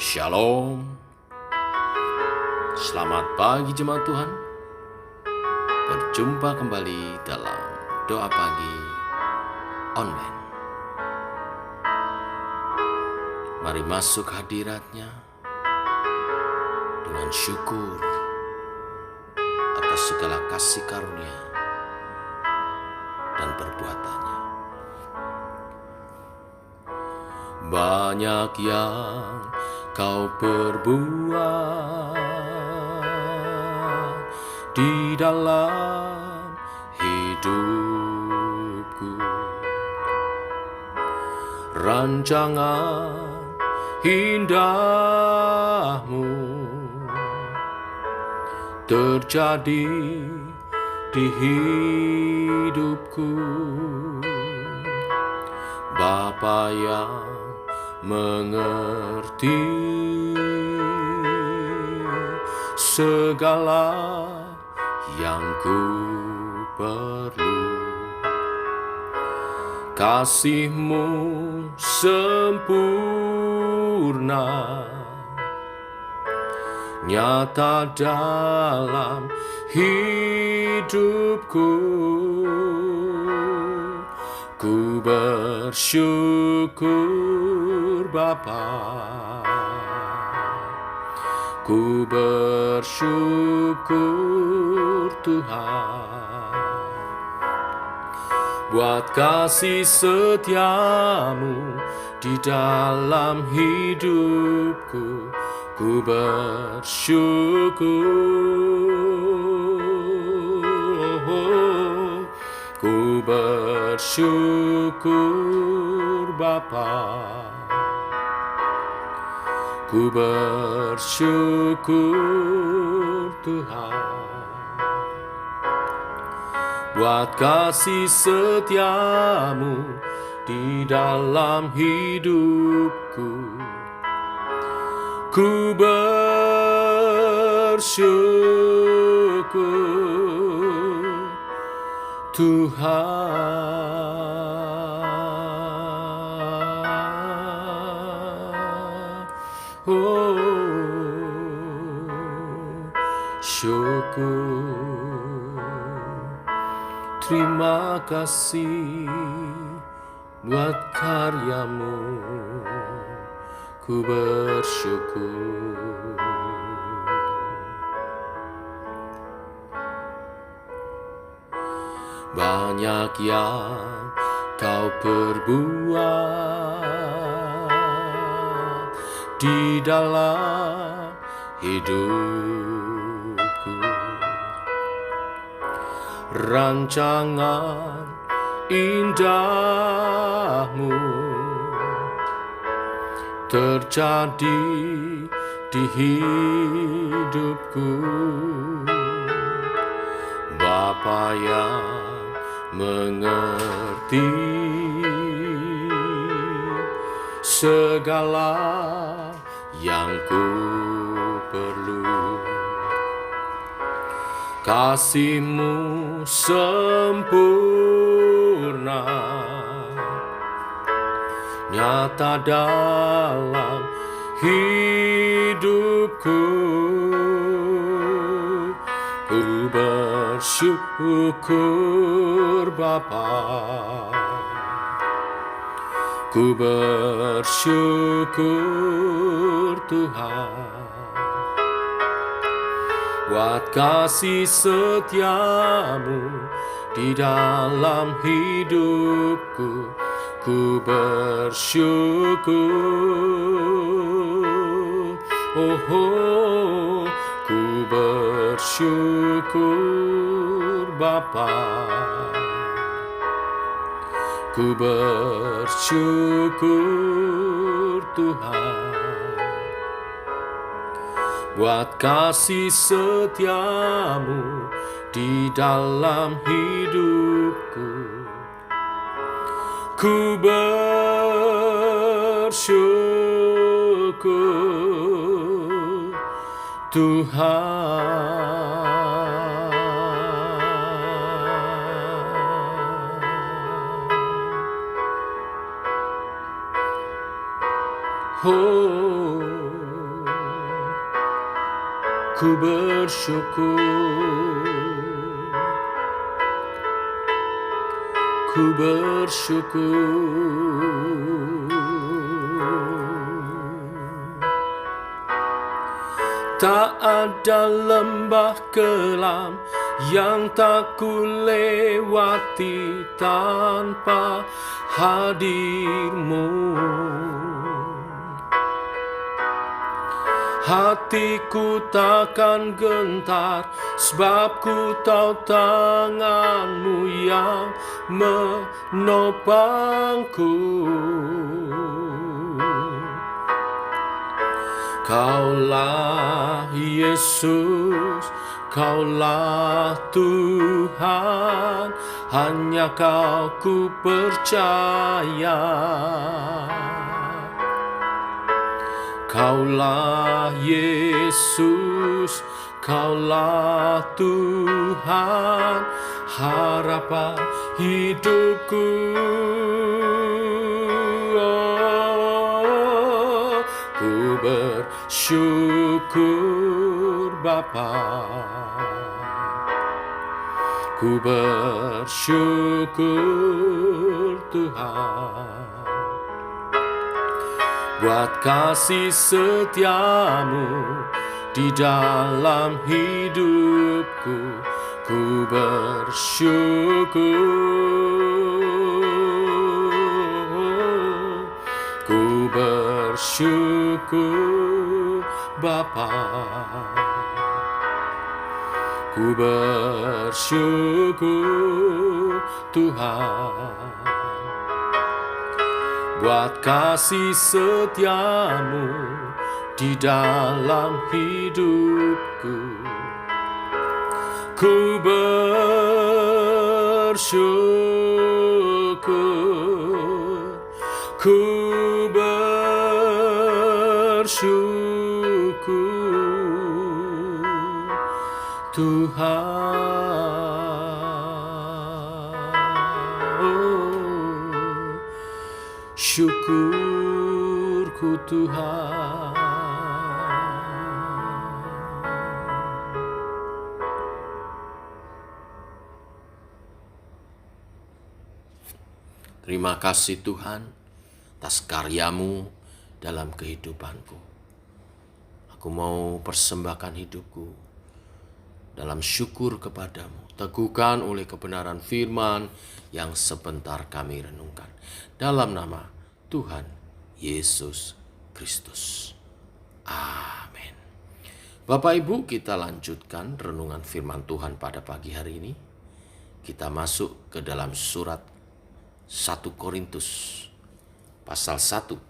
Shalom. Selamat pagi jemaat Tuhan. Berjumpa kembali dalam doa pagi online. Mari masuk hadirat-Nya dengan syukur atas segala kasih karunia dan perbuatan-Nya. Banyak yang Kau perbuat di dalam hidupku. Rancangan indahmu terjadi di hidupku. Bapa yang mengerti segala yang ku perlu. Kasih-Mu sempurna, nyata dalam hidupku. Ku bersyukur Bapa, ku bersyukur Tuhan, buat kasih setia-Mu di dalam hidupku. Ku bersyukur, ku bersyukur Bapa, ku bersyukur Tuhan, buat kasih setia-Mu di dalam hidupku. Ku bersyukur Tuhan. Oh, syukur. Terima kasih buat karya-Mu. Ku bersyukur. Banyak yang Kau perbuat di dalam hidupku. Rancangan indahmu terjadi di hidupku. Bapa yang mengerti segala yang ku perlu. Kasih-Mu sempurna, nyata dalam hidupku. Ku bersyukur Bapa, ku bersyukur Tuhan, buat kasih setia-Mu di dalam hidupku. Ku bersyukur, oh, ku bersyukur Bapa, ku bersyukur Tuhan, buat kasih setia-Mu di dalam hidupku. Ku bersyukur Tuhan. Oh, ku bersyukur, ku bersyukur. Tak ada lembah kelam yang tak ku lewati tanpa hadir-Mu. Hatiku takkan gentar, sebab ku tahu tangan-Mu yang menopangku. Kaulah Yesus, Kaulah Tuhan, hanya Kau ku percaya. Kaulah Yesus, Kaulah Tuhan, harapan hidupku. Ku bersyukur Bapa, ku bersyukur Tuhan, buat kasih setia-Mu di dalam hidupku. Ku bersyukur, ku bersyukur Bapa, ku bersyukur Tuhan, buat kasih setia-Mu di dalam hidupku. Ku bersyukur, ku bersyukur Tuhan. Syukurku Tuhan. Terima kasih Tuhan atas karya-Mu dalam kehidupanku. Aku mau persembahkan hidupku dalam syukur kepadamu, teguhkan oleh kebenaran firman yang sebentar kami renungkan. Dalam nama Tuhan Yesus Kristus. Amin. Bapak Ibu, kita lanjutkan renungan firman Tuhan pada pagi hari ini. Kita masuk ke dalam surat 1 Korintus pasal 1.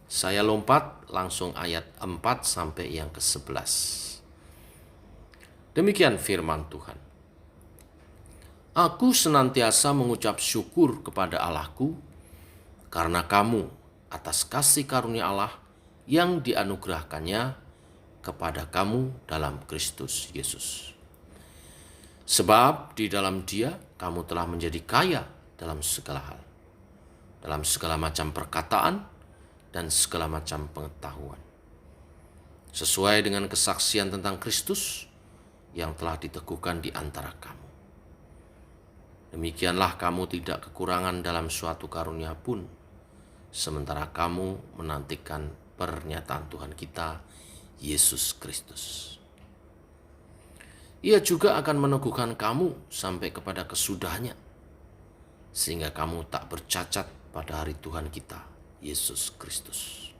Saya lompat langsung ayat 4 sampai yang ke-11. Demikian firman Tuhan. Aku senantiasa mengucap syukur kepada Allahku karena kamu atas kasih karunia Allah yang dianugerahkannya kepada kamu dalam Kristus Yesus. Sebab di dalam Dia kamu telah menjadi kaya dalam segala hal, dalam segala macam perkataan dan segala macam pengetahuan, sesuai dengan kesaksian tentang Kristus yang telah diteguhkan di antara kamu. Demikianlah kamu tidak kekurangan dalam suatu karunia pun, sementara kamu menantikan pernyataan Tuhan kita, Yesus Kristus. Ia juga akan meneguhkan kamu sampai kepada kesudahannya, sehingga kamu tak bercacat pada hari Tuhan kita, Yesus Kristus.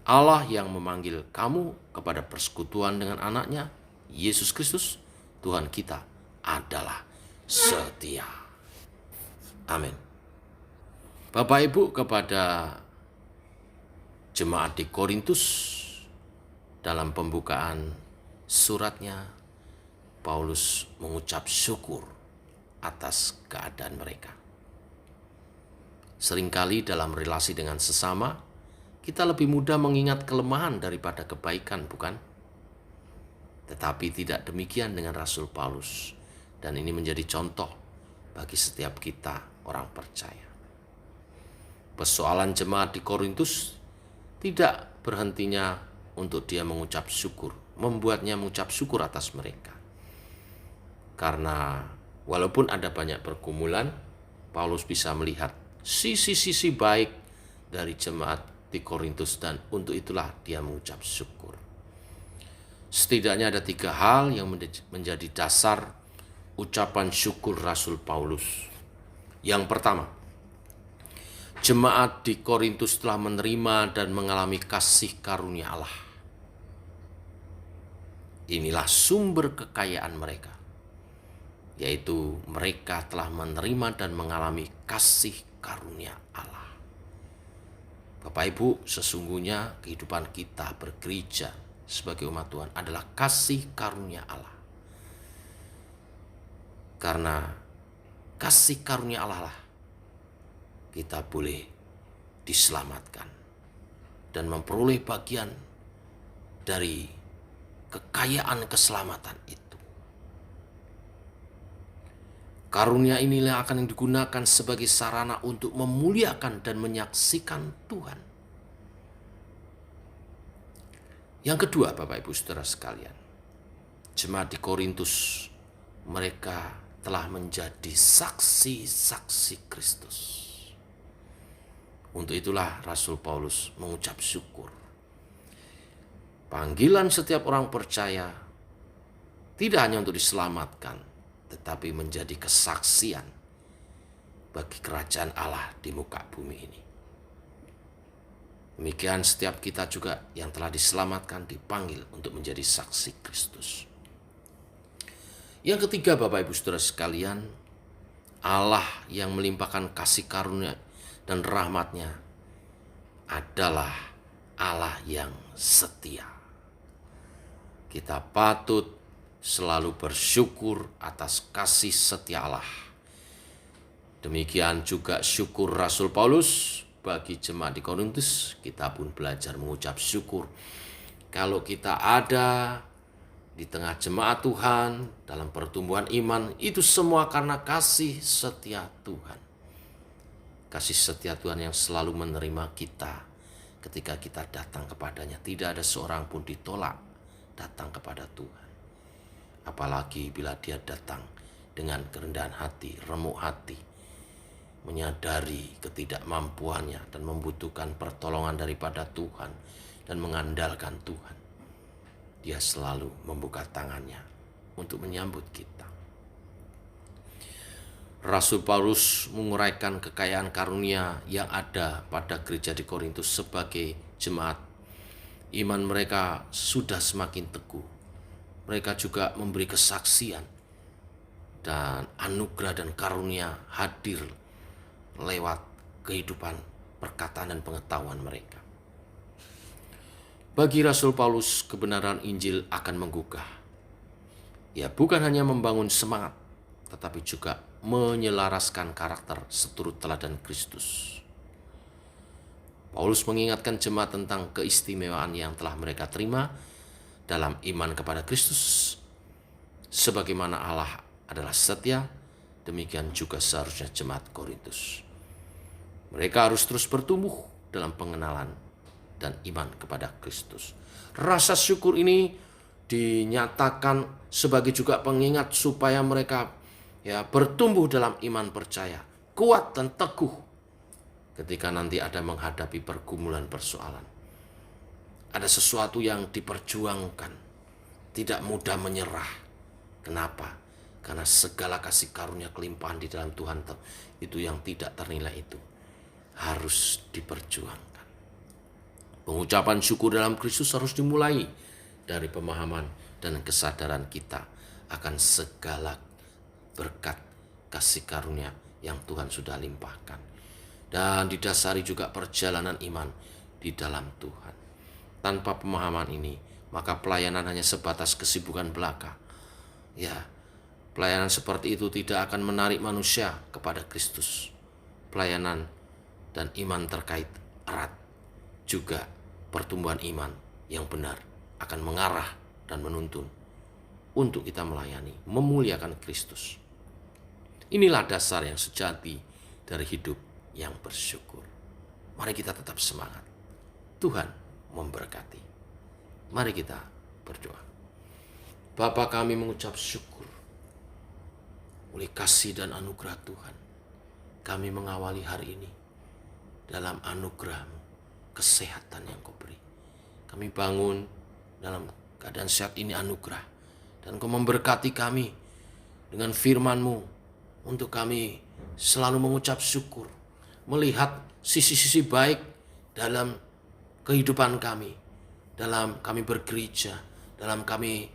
Allah yang memanggil kamu kepada persekutuan dengan anaknya, Yesus Kristus, Tuhan kita, adalah setia. Amin. Bapak Ibu, kepada jemaat di Korintus, dalam pembukaan suratnya, Paulus mengucap syukur atas keadaan mereka. Seringkali dalam relasi dengan sesama, kita lebih mudah mengingat kelemahan daripada kebaikan, bukan? Tetapi tidak demikian dengan Rasul Paulus, dan ini menjadi contoh bagi setiap kita orang percaya. Persoalan jemaat di Korintus tidak berhentinya untuk dia mengucap syukur. membuatnya mengucap syukur atas mereka. Karena walaupun ada banyak pergumulan, Paulus bisa melihat sisi-sisi baik dari jemaat di Korintus dan untuk itulah dia mengucap syukur. Setidaknya ada 3 hal yang menjadi dasar ucapan syukur Rasul Paulus. Yang pertama, jemaat di Korintus telah menerima dan mengalami kasih karunia Allah. Inilah sumber kekayaan mereka, yaitu mereka telah menerima dan mengalami kasih karunia Allah. Bapak Ibu, sesungguhnya kehidupan kita bergereja sebagai umat Tuhan adalah kasih karunia Allah. Karena kasih karunia Allah lah kita boleh diselamatkan dan memperoleh bagian dari kekayaan keselamatan itu. Karunia inilah akan digunakan sebagai sarana untuk memuliakan dan menyaksikan Tuhan. Yang kedua, Bapak Ibu Saudara sekalian, jemaat di Korintus mereka telah menjadi saksi-saksi Kristus. Untuk itulah Rasul Paulus mengucap syukur. Panggilan setiap orang percaya tidak hanya untuk diselamatkan, tetapi menjadi kesaksian bagi kerajaan Allah di muka bumi ini. Demikian setiap kita juga yang telah diselamatkan dipanggil untuk menjadi saksi Kristus. Yang ketiga, Bapak Ibu Saudara sekalian, Allah yang melimpahkan kasih karunia dan rahmat-Nya adalah Allah yang setia. Kita patut selalu bersyukur atas kasih setia Allah. Demikian juga syukur Rasul Paulus bagi jemaat di Korintus. Kita pun belajar mengucap syukur kalau kita ada di tengah jemaat Tuhan dalam pertumbuhan iman, itu semua karena kasih setia Tuhan. Kasih setia Tuhan yang selalu menerima kita ketika kita datang kepadanya. Tidak ada seorang pun ditolak datang kepada Tuhan. Apalagi bila dia datang dengan kerendahan hati, remuk hati, menyadari ketidakmampuannya dan membutuhkan pertolongan daripada Tuhan dan mengandalkan Tuhan. Dia selalu membuka tangannya untuk menyambut kita. Rasul Paulus menguraikan kekayaan karunia yang ada pada gereja di Korintus sebagai jemaat. Iman mereka sudah semakin teguh. Mereka juga memberi kesaksian dan anugerah dan karunia hadir lewat kehidupan, perkataan dan pengetahuan mereka. Bagi Rasul Paulus, kebenaran Injil akan menggugah. Ya, bukan hanya membangun semangat, tetapi juga menyelaraskan karakter seturut teladan Kristus. Paulus mengingatkan jemaat tentang keistimewaan yang telah mereka terima dalam iman kepada Kristus. Sebagaimana Allah adalah setia, demikian juga seharusnya jemaat Korintus. Mereka harus terus bertumbuh dalam pengenalan dan iman kepada Kristus. Rasa syukur ini dinyatakan sebagai juga pengingat supaya mereka bertumbuh dalam iman percaya, kuat dan teguh ketika nanti ada menghadapi pergumulan persoalan. Ada sesuatu yang diperjuangkan, tidak mudah menyerah. Kenapa? Karena segala kasih karunia kelimpahan di dalam Tuhan itu yang tidak ternilai itu harus diperjuangkan. Pengucapan syukur dalam Kristus harus dimulai dari pemahaman dan kesadaran kita akan segala berkat kasih karunia yang Tuhan sudah limpahkan. Dan didasari juga perjalanan iman di dalam Tuhan. Tanpa pemahaman ini, maka pelayanan hanya sebatas kesibukan belaka. Ya, pelayanan seperti itu tidak akan menarik manusia kepada Kristus. Pelayanan dan iman terkait erat. Juga pertumbuhan iman yang benar akan mengarah dan menuntun untuk kita melayani, memuliakan Kristus. Inilah dasar yang sejati dari hidup yang bersyukur. Mari kita tetap semangat. Tuhan memberkati. Mari kita berdoa. Bapa, kami mengucap syukur oleh kasih dan anugerah Tuhan. Kami mengawali hari ini dalam anugerah-Mu, kesehatan yang Kau beri. Kami bangun dalam keadaan sehat ini anugerah. Dan Kau memberkati kami dengan firman-Mu untuk kami selalu mengucap syukur, melihat sisi-sisi baik dalam kehidupan kami, dalam kami bergereja, dalam kami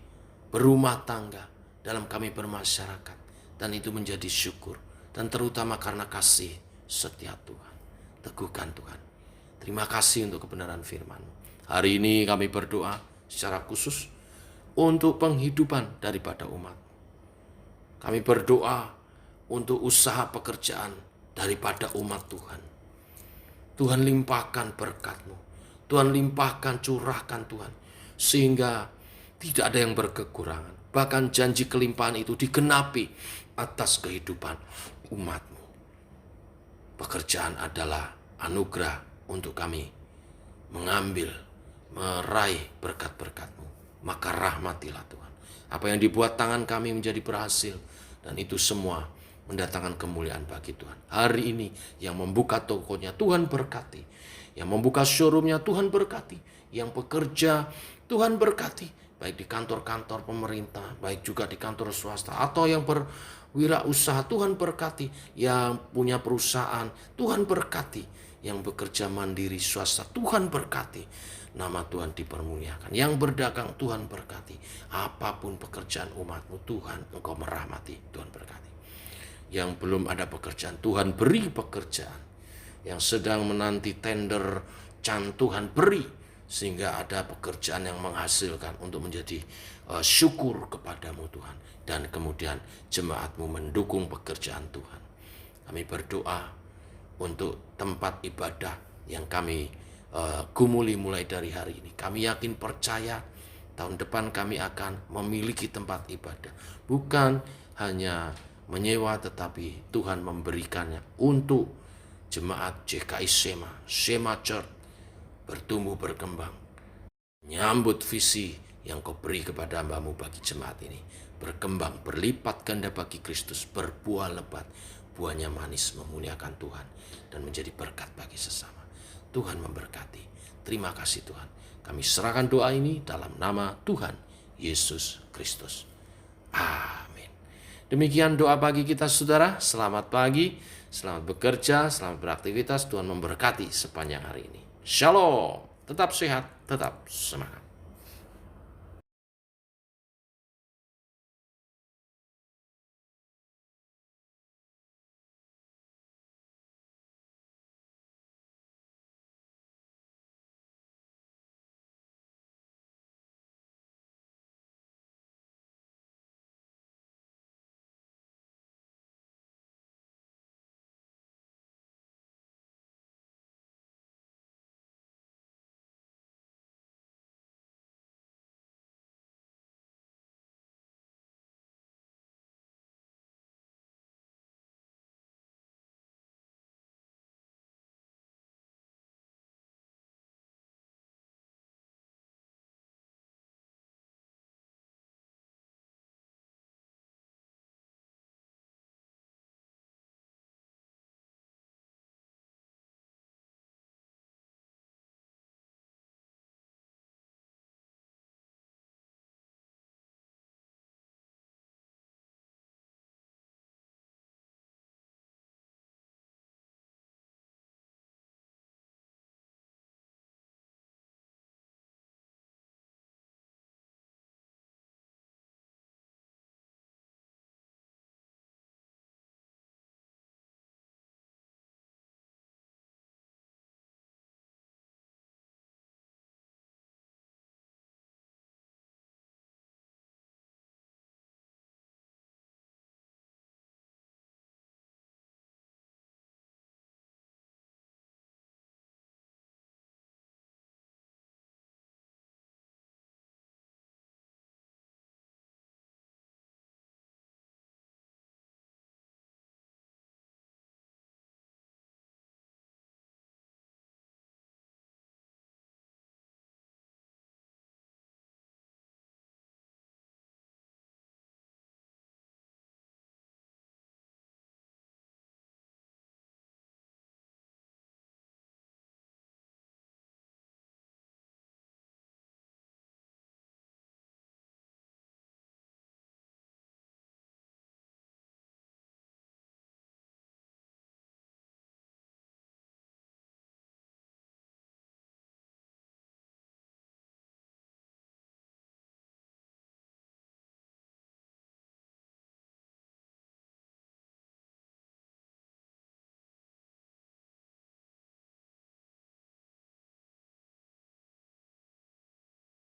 berumah tangga, dalam kami bermasyarakat. Dan itu menjadi syukur. Dan terutama karena kasih setia Tuhan. Teguhkan Tuhan. Terima kasih untuk kebenaran firman-Mu. Hari ini kami berdoa secara khusus untuk penghidupan daripada umat. Kami berdoa untuk usaha pekerjaan daripada umat Tuhan. Tuhan limpahkan berkat-Mu. Tuhan limpahkan, curahkan Tuhan. Sehingga tidak ada yang berkekurangan. Bahkan janji kelimpahan itu digenapi atas kehidupan umat-Mu. Pekerjaan adalah anugerah untuk kami mengambil, meraih berkat-berkat-Mu. Maka rahmatilah Tuhan. Apa yang dibuat tangan kami menjadi berhasil. Dan itu semua mendatangkan kemuliaan bagi Tuhan. Hari ini yang membuka tokonya Tuhan berkati. Yang membuka showroomnya Tuhan berkati. Yang bekerja Tuhan berkati. Baik di kantor-kantor pemerintah, baik juga di kantor swasta. Atau yang berwirausaha Tuhan berkati. Yang punya perusahaan Tuhan berkati. Yang bekerja mandiri swasta Tuhan berkati. Nama Tuhan dipermuliakan. Yang berdagang Tuhan berkati. Apapun pekerjaan umat-Mu Tuhan, Engkau merahmati. Tuhan berkati. Yang belum ada pekerjaan Tuhan beri pekerjaan. Yang sedang menanti tender Tuhan beri. Sehingga ada pekerjaan yang menghasilkan untuk menjadi syukur kepadamu Tuhan. Dan kemudian jemaat-Mu mendukung pekerjaan Tuhan. Kami berdoa untuk tempat ibadah yang kami gumuli mulai dari hari ini. Kami yakin percaya tahun depan kami akan memiliki tempat ibadah. Bukan hanya menyewa, tetapi Tuhan memberikannya untuk jemaat JKI Shema Church bertumbuh berkembang. Nyambut visi yang Kau beri kepada hamba-Mu bagi jemaat ini. Berkembang, berlipat ganda bagi Kristus, berbuah lebat. Buahnya manis, memuliakan Tuhan. Dan menjadi berkat bagi sesama. Tuhan memberkati. Terima kasih Tuhan. Kami serahkan doa ini dalam nama Tuhan Yesus Kristus. Amin. Demikian doa pagi kita saudara. Selamat pagi, selamat bekerja, selamat beraktivitas. Tuhan memberkati sepanjang hari ini. Shalom. Tetap sehat, tetap semangat.